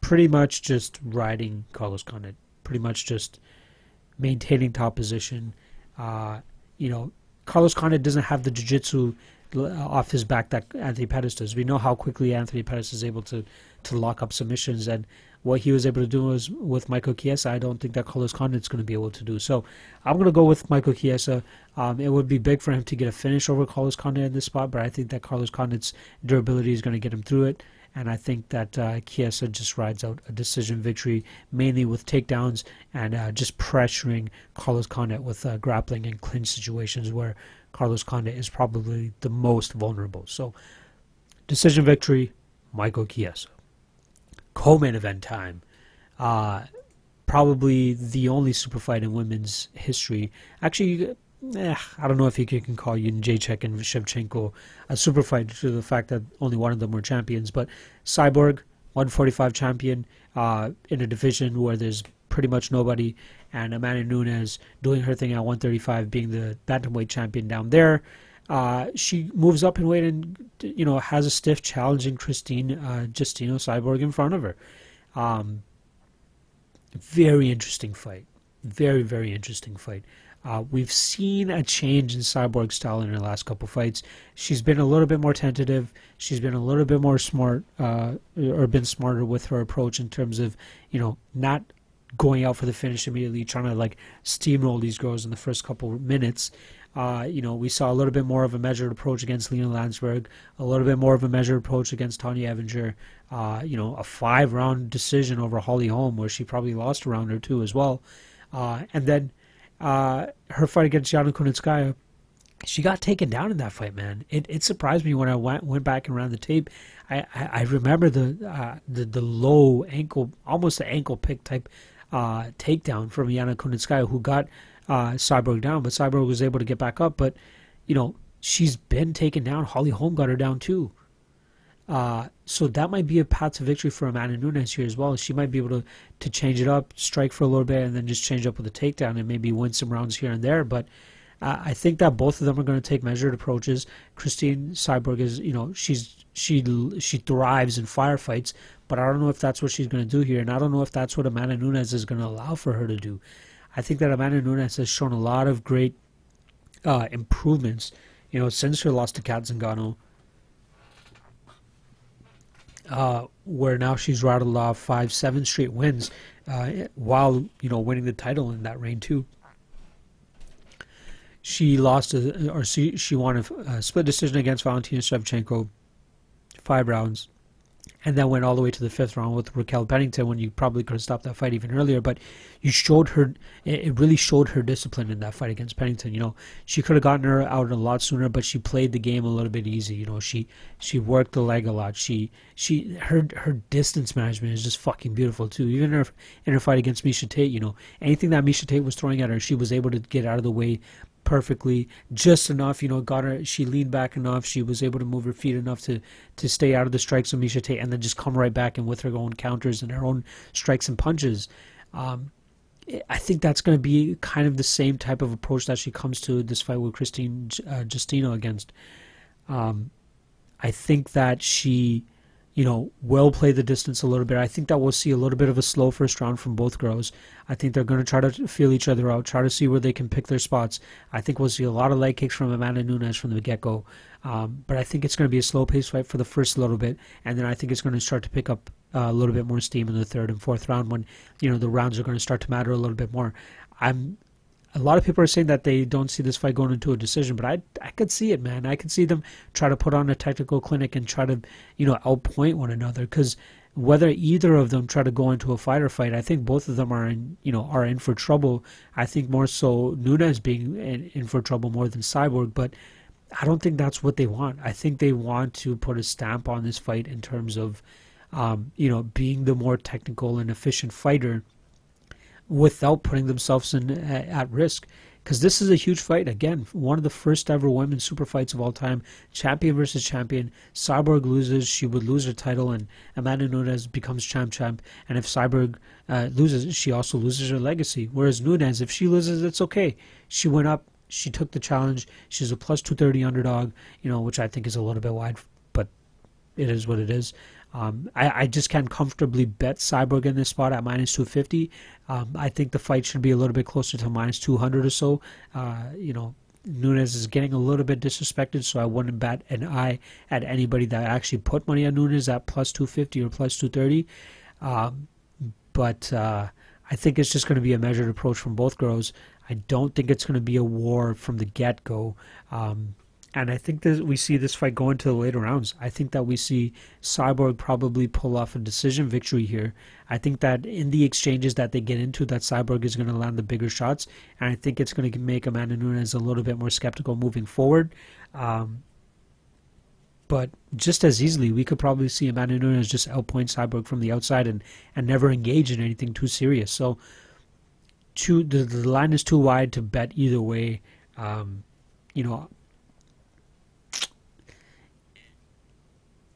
Speaker 1: pretty much just riding Carlos Condit, pretty much just maintaining top position. Carlos Condit doesn't have the jiu-jitsu off his back that Anthony Pettis does. We know how quickly Anthony Pettis is able to lock up submissions, and what he was able to do was with Michael Chiesa, I don't think that Carlos Condit's going to be able to do. So I'm going to go with Michael Chiesa. It would be big for him to get a finish over Carlos Condit in this spot, but I think that Carlos Condit's durability is going to get him through it. And I think that Chiesa just rides out a decision victory, mainly with takedowns and just pressuring Carlos Condit with grappling and clinch situations where Carlos Condit is probably the most vulnerable. So, decision victory, Michael Chiesa. Co-main event time. Probably the only super fight in women's history. Actually, I don't know if you can call Jacek and Shevchenko a super fight due to the fact that only one of them were champions. But Cyborg, 145 champion in a division where there's pretty much nobody, and Amanda Nunes doing her thing at 135, being the bantamweight champion down there. She moves up in weight and has a stiff challenging Christine Justino Cyborg in front of her. Very interesting fight. Very, very interesting fight. We've seen a change in Cyborg's style in her last couple fights. She's been a little bit more tentative. She's been a little bit more smart, or been smarter with her approach in terms of, not going out for the finish immediately, trying to steamroll these girls in the first couple minutes. We saw a little bit more of a measured approach against Lena Landsberg, a little bit more of a measured approach against Tanya Evinger, a 5-round decision over Holly Holm where she probably lost a round or two as well. And then her fight against Yana Kunitskaya, she got taken down in that fight, man. It surprised me when I went back and ran the tape. I remember the low ankle, almost an ankle pick type takedown from Yana Kunitskaya, who got Cyborg down, but Cyborg was able to get back up. But she's been taken down. Holly Holm got her down too. So that might be a path to victory for Amanda Nunes here as well. She might be able to change it up, strike for a little bit, and then just change up with a takedown and maybe win some rounds here and there. But I think that both of them are going to take measured approaches. Christine Cyborg is, she thrives in firefights, but I don't know if that's what she's going to do here, and I don't know if that's what Amanda Nunes is going to allow for her to do. I think that Amanda Nunes has shown a lot of great improvements, since her loss to Kat Zingano, where now she's rattled off 5-7 straight wins, while winning the title in that reign too. She she won a split decision against Valentina Shevchenko, 5 rounds, and then went all the way to the 5th round with Raquel Pennington when you probably could have stopped that fight even earlier. But it really showed her discipline in that fight against Pennington. She could have gotten her out a lot sooner, but she played the game a little bit easy. She worked the leg a lot. Her distance management is just fucking beautiful too. Even in her fight against Miesha Tate, anything that Miesha Tate was throwing at her, she was able to get out of the way perfectly, just enough, got her, she leaned back enough, she was able to move her feet enough to stay out of the strikes of Miesha Tate, and then just come right back and with her own counters and her own strikes and punches. I think that's going to be kind of the same type of approach that she comes to this fight with Christine Justino against. I think that she, will play the distance a little bit. I think that we'll see a little bit of a slow first round from both girls. I think they're going to try to feel each other out, try to see where they can pick their spots. I think we'll see a lot of leg kicks from Amanda Nunes from the get-go. But I think it's going to be a slow-paced fight for the first little bit, and then I think it's going to start to pick up a little bit more steam in the 3rd and 4th round when, the rounds are going to start to matter a little bit more. A lot of people are saying that they don't see this fight going into a decision, but I could see it, man. I could see them try to put on a technical clinic and try to, outpoint one another. Because whether either of them try to go into a fighter fight, I think both of them are in for trouble. I think more so Nunes being in for trouble more than Cyborg, but I don't think that's what they want. I think they want to put a stamp on this fight in terms of, being the more technical and efficient fighter, without putting themselves at risk. Because this is a huge fight. Again, one of the first ever women's super fights of all time. Champion versus champion. Cyborg loses, she would lose her title, and Amanda Nunes becomes champ. And if Cyborg loses, she also loses her legacy. Whereas Nunes, if she loses, it's okay. She went up, she took the challenge. She's a plus 230 underdog, which I think is a little bit wide, but it is what it is. I just can't comfortably bet Cyborg in this spot at minus 250. I think the fight should be a little bit closer to minus 200 or so. Nunes is getting a little bit disrespected, so I wouldn't bat an eye at anybody that actually put money on Nunes at plus 250 or plus 230. But I think it's just going to be a measured approach from both girls. I don't think it's going to be a war from the get-go. And I think that we see this fight go into the later rounds. I think that we see Cyborg probably pull off a decision victory here. I think that in the exchanges that they get into, that Cyborg is going to land the bigger shots. And I think it's going to make Amanda Nunes a little bit more skeptical moving forward. But just as easily, we could probably see Amanda Nunes just outpoint Cyborg from the outside and never engage in anything too serious. So the line is too wide to bet either way.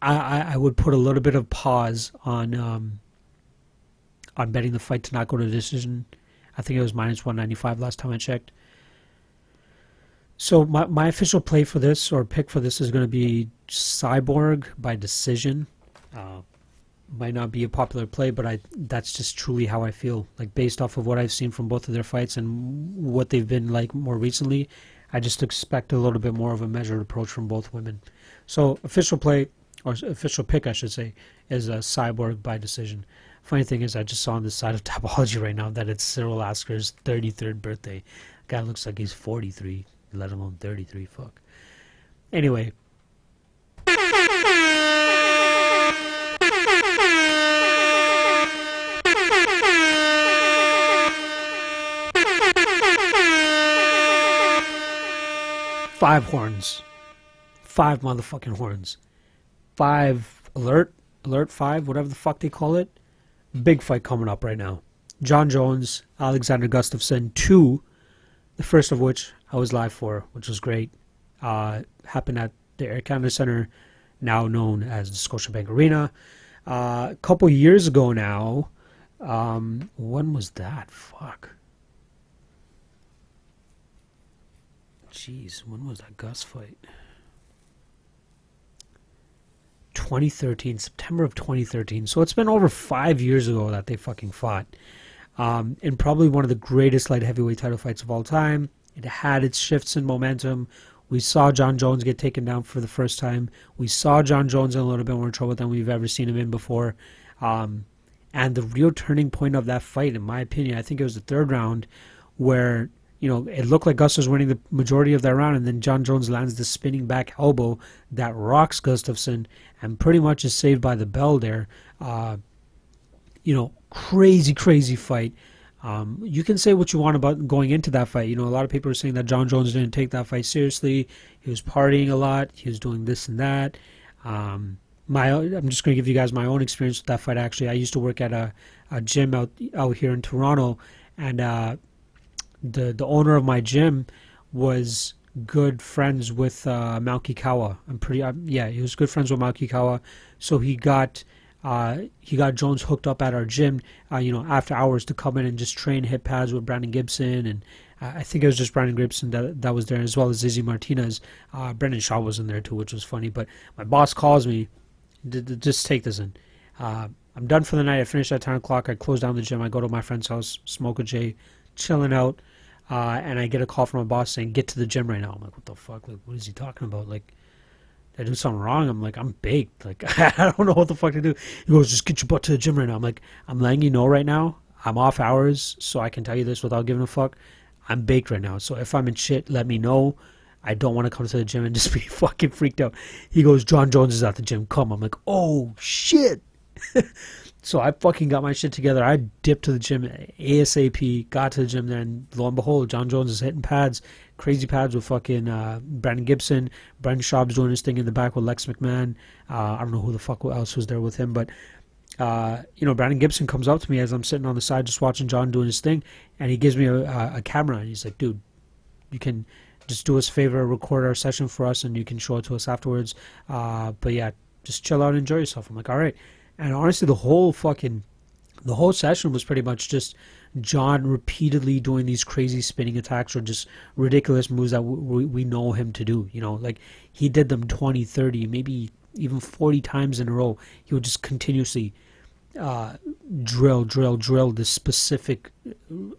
Speaker 1: I would put a little bit of pause on betting the fight to not go to decision. I think it was minus 195 last time I checked. So my official play for this, or pick for this, is going to be Cyborg by decision. Might not be a popular play, but that's just truly how I feel. Like, based off of what I've seen from both of their fights and what they've been like more recently, I just expect a little bit more of a measured approach from both women. So official play, or official pick I should say, is a Cyborg by decision. Funny thing is, I just saw on the side of Tapology right now that it's Cyril Asker's 33rd birthday. Guy looks like he's 43, let alone 33, fuck. Anyway. Five horns. 5 motherfucking horns. 5 alert 5, whatever the fuck they call it. Big fight coming up right now. Jon Jones, Alexander Gustafsson 2, the first of which I was live for, which was great. Happened at the Air Canada Centre, now known as the Scotiabank Arena. A couple years ago now. When was that? Fuck. Jeez, when was that Gus fight? 2013, September of 2013. So it's been over 5 years ago that they fucking fought. And probably one of the greatest light heavyweight title fights of all time. It had its shifts in momentum. We saw Jon Jones get taken down for the first time. We saw Jon Jones in a little bit more trouble than we've ever seen him in before. And the real turning point of that fight, in my opinion, I think it was the third round, where it looked like Gus was winning the majority of that round, and then Jon Jones lands the spinning back elbow that rocks Gustafsson and pretty much is saved by the bell there. Crazy fight. You can say what you want about going into that fight. A lot of people are saying that Jon Jones didn't take that fight seriously. He was partying a lot. He was doing this and that. I'm just going to give you guys my own experience with that fight, actually. I used to work at a gym out here in Toronto, and the owner of my gym was good friends with Malki Kawa. He was good friends with Malki Kawa. So he got Jones hooked up at our gym, after hours to come in and just train hip pads with Brandon Gibson, and I think it was just Brandon Gibson that was there, as well as Izzy Martinez. Brendan Shaw was in there too, which was funny. But my boss calls me, just take this in. I'm done for the night. I finished at 10 o'clock. I close down the gym. I go to my friend's house, smoke a J, chilling out. And I get a call from my boss saying, get to the gym right now. I'm like, what the fuck? Like, what is he talking about? Like, did I do something wrong? I'm like, I'm baked. Like, I don't know what the fuck to do. He goes, just get your butt to the gym right now. I'm like, I'm letting you know right now. I'm off hours, so I can tell you this without giving a fuck. I'm baked right now. So if I'm in shit, let me know. I don't want to come to the gym and just be fucking freaked out. He goes, Jon Jones is at the gym. Come. I'm like, oh, shit. So I fucking got my shit together. I dipped to the gym ASAP, got to the gym there, and lo and behold, Jon Jones is hitting pads, crazy pads with fucking Brandon Gibson. Brendan Schaub's doing his thing in the back with Lex McMahon. I don't know who the fuck else was there with him, but Brandon Gibson comes up to me as I'm sitting on the side just watching John doing his thing, and he gives me a camera, and he's like, dude, you can just do us a favor, record our session for us, and you can show it to us afterwards. But yeah, just chill out and enjoy yourself. I'm like, all right. And honestly, the whole session was pretty much just John repeatedly doing these crazy spinning attacks or just ridiculous moves that we know him to do. Like he did them 20, 30, maybe even 40 times in a row. He would just continuously drill this specific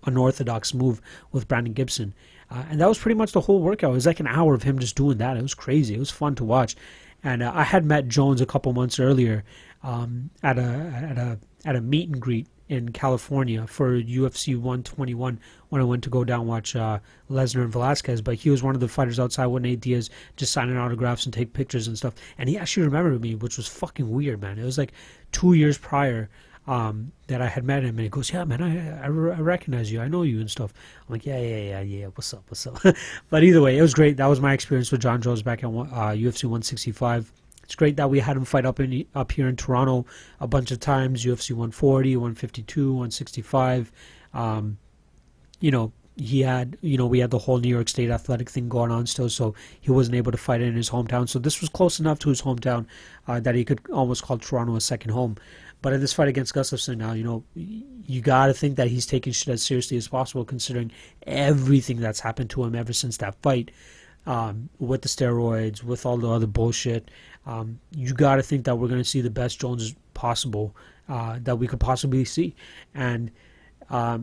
Speaker 1: unorthodox move with Brandon Gibson. And that was pretty much the whole workout. It was like an hour of him just doing that. It was crazy. It was fun to watch. And I had met Jones a couple months earlier at a meet and greet in California for UFC 121 when I went to go down watch Lesnar and Velasquez. But he was one of the fighters outside with Nate Diaz just signing autographs and take pictures and stuff. And he actually remembered me, which was fucking weird, man. It was like 2 years prior that I had met him, and he goes, yeah, man, I recognize you. I know you and stuff. I'm like, yeah. What's up? But either way, it was great. That was my experience with John Jones back at UFC 165. It's great that we had him fight up here in Toronto a bunch of times, UFC 140, 152, 165. We had the whole New York State athletic thing going on still, so he wasn't able to fight in his hometown. So this was close enough to his hometown that he could almost call Toronto a second home. But in this fight against Gustafsson now, you got to think that he's taking shit as seriously as possible considering everything that's happened to him ever since that fight. With the steroids, with all the other bullshit, you got to think that we're going to see the best Jones possible that we could possibly see. And, I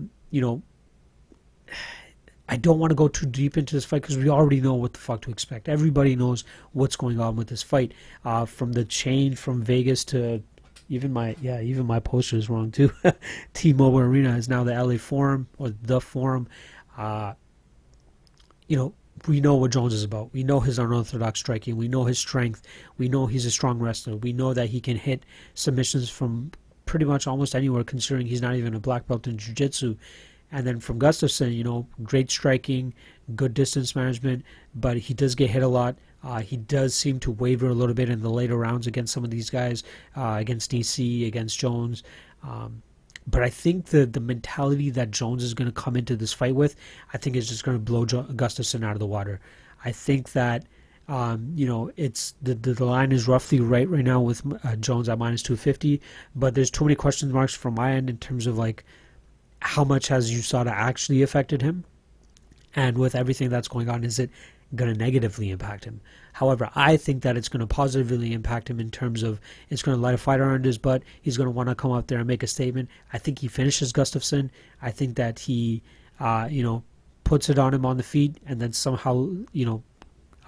Speaker 1: don't want to go too deep into this fight because we already know what the fuck to expect. Everybody knows what's going on with this fight. From the change from Vegas to even my poster is wrong too. T-Mobile Arena is now the LA Forum or the Forum. We know what Jones is about. We know his unorthodox striking. We know his strength. We know he's a strong wrestler. We know that he can hit submissions from pretty much almost anywhere, considering he's not even a black belt in jiu-jitsu. And then from Gustafsson, great striking, good distance management, but he does get hit a lot. He does seem to waver a little bit in the later rounds against some of these guys, against DC, against Jones. But I think the mentality that Jones is going to come into this fight with, I think is just going to blow Gustafsson out of the water. I think that, it's the line is roughly right now with Jones at minus 250, but there's too many question marks from my end in terms of like how much has USADA actually affected him, and with everything that's going on, is it going to negatively impact him? However, I think that it's going to positively impact him in terms of it's going to light a fighter under his butt. He's going to want to come out there and make a statement. I think he finishes Gustafsson. I think that he, puts it on him on the feet and then somehow,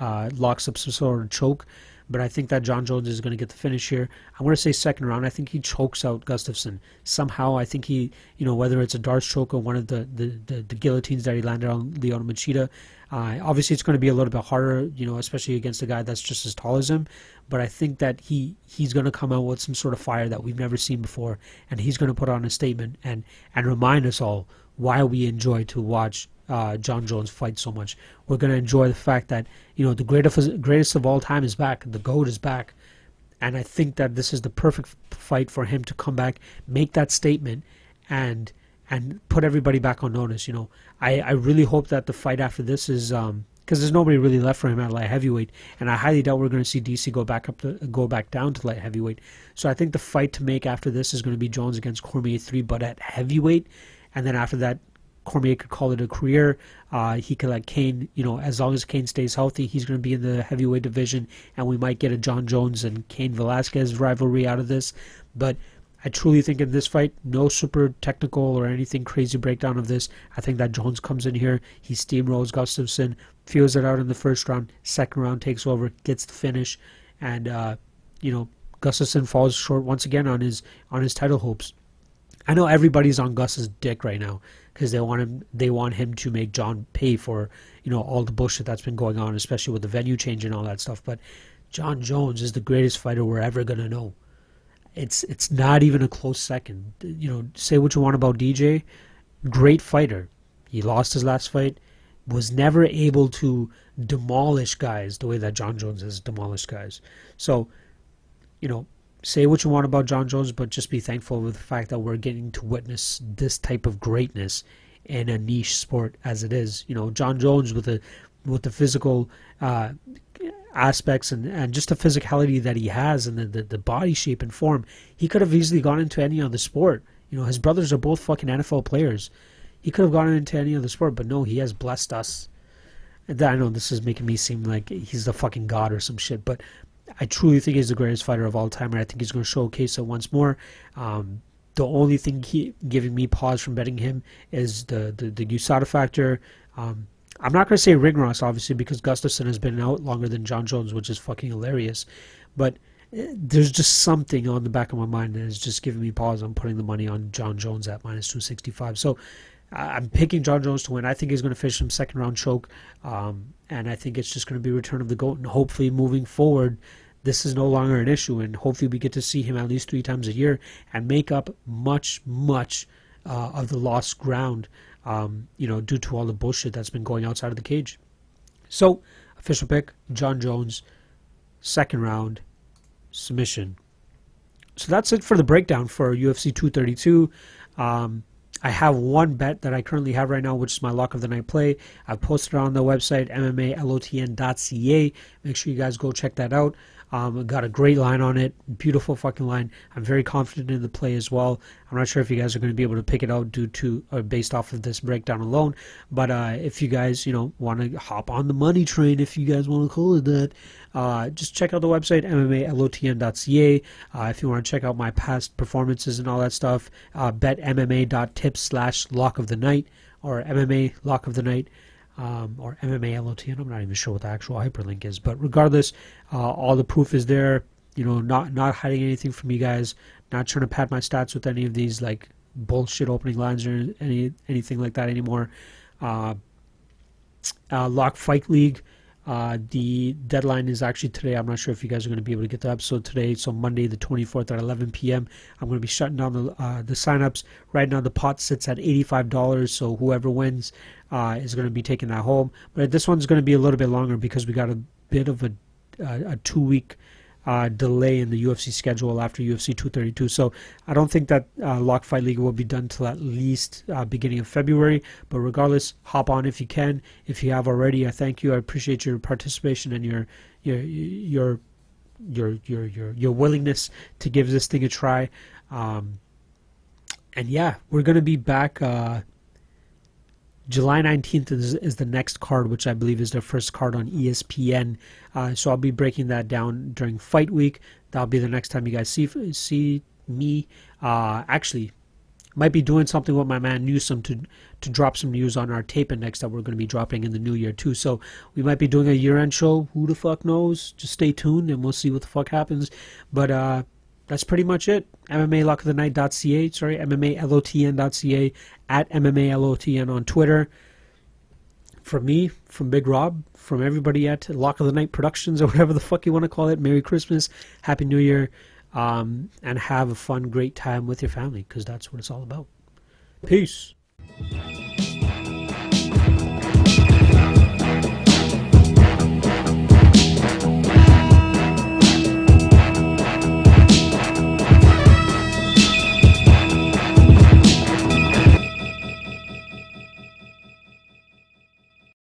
Speaker 1: locks up some sort of choke. But I think that John Jones is going to get the finish here. I'm going to say second round. I think he chokes out Gustafsson. Somehow, I think he, whether it's a Darce choke or one of the guillotines that he landed on Lyoto Machida. Obviously, it's going to be a little bit harder, especially against a guy that's just as tall as him. But I think that he's going to come out with some sort of fire that we've never seen before. And he's going to put on a statement and remind us all why we enjoy to watch John Jones fight so much. We're going to enjoy the fact that the greatest of all time is back. The GOAT is back, and I think that this is the perfect fight for him to come back, make that statement, and put everybody back on notice. I really hope that the fight after this is because there's nobody really left for him at light heavyweight, and I highly doubt we're going to see DC go back down to light heavyweight. So I think the fight to make after this is going to be Jones against Cormier 3, but at heavyweight, and then after that, Cormier could call it a career. He could let Kane, as long as Kane stays healthy, he's going to be in the heavyweight division, and we might get a John Jones and Cain Velasquez rivalry out of this. But I truly think in this fight, no super technical or anything crazy breakdown of this. I think that Jones comes in here, he steamrolls Gustafsson, feels it out in the first round, second round takes over, gets the finish, and Gustafsson falls short once again on his title hopes. I know everybody's on Gus's dick right now because they want him to make John pay for all the bullshit that's been going on, especially with the venue change and all that stuff. But John Jones is the greatest fighter we're ever gonna know. It's not even a close second. Say what you want about DJ, great fighter. He lost his last fight, was never able to demolish guys the way that John Jones has demolished guys. So, say what you want about John Jones, but just be thankful with the fact that we're getting to witness this type of greatness in a niche sport as it is. You know, John Jones with the physical aspects and just the physicality that he has and the body shape and form, he could have easily gone into any other sport. You know, his brothers are both fucking NFL players. He could have gone into any other sport, but no, he has blessed us. And I know this is making me seem like he's the fucking god or some shit, but I truly think he's the greatest fighter of all time, and I think he's going to showcase it once more. The only thing giving me pause from betting him is the USADA factor. I'm not going to say ring rust, obviously, because Gustafsson has been out longer than John Jones, which is fucking hilarious. But there's just something on the back of my mind that is just giving me pause on putting the money on John Jones at minus 265. So I'm picking John Jones to win. I think he's going to finish him second round choke. And I think it's just going to be return of the GOAT. And hopefully moving forward, this is no longer an issue. And hopefully we get to see him at least 3 times a year and make up much of the lost ground, due to all the bullshit that's been going outside of the cage. So, official pick, John Jones, second round, submission. So that's it for the breakdown for UFC 232. I have one bet that I currently have right now, which is my lock of the night play. I've posted it on the website, MMALOTN.ca. Make sure you guys go check that out. Got a great line on it. Beautiful fucking line. I'm very confident in the play as well. I'm not sure if you guys are going to be able to pick it out based off of this breakdown alone. But if you guys, want to hop on the money train, if you guys want to call it that, just check out the website, MMALOTN.ca. If you want to check out my past performances and all that stuff, betmma.tips/lock of the night or MMA Lock of the Night. Or MMA LOTN. I'm not even sure what the actual hyperlink is, but regardless, all the proof is there. Not hiding anything from you guys. Not trying to pad my stats with any of these like bullshit opening lines or anything like that anymore. Lock Fight League. The deadline is actually today. I'm not sure if you guys are going to be able to get the episode today. So Monday the 24th at 11 p.m. I'm going to be shutting down the signups. Right now the pot sits at $85. So whoever wins is going to be taking that home. But this one's going to be a little bit longer because we got a bit of a 2-week delay in the UFC schedule after UFC 232. So I don't think that Lock Fight League will be done till at least beginning of February. But regardless, hop on if you can. If you have already, I thank you. I appreciate your participation and your willingness to give this thing a try. And yeah, we're gonna be back. July 19th is the next card, which I believe is their first card on ESPN. So I'll be breaking that down during Fight Week. That'll be the next time you guys see me. Actually, might be doing something with my man Newsom to drop some news on our tape index that we're going to be dropping in the new year too. So we might be doing a year-end show. Who the fuck knows? Just stay tuned and we'll see what the fuck happens. But that's pretty much it. MMALockofthenight.ca. Sorry, MMALOTN.ca. At MMALOTN on Twitter. From me, from Big Rob, from everybody at Lock of the Night Productions or whatever the fuck you want to call it. Merry Christmas, Happy New Year, and have a fun, great time with your family because that's what it's all about. Peace.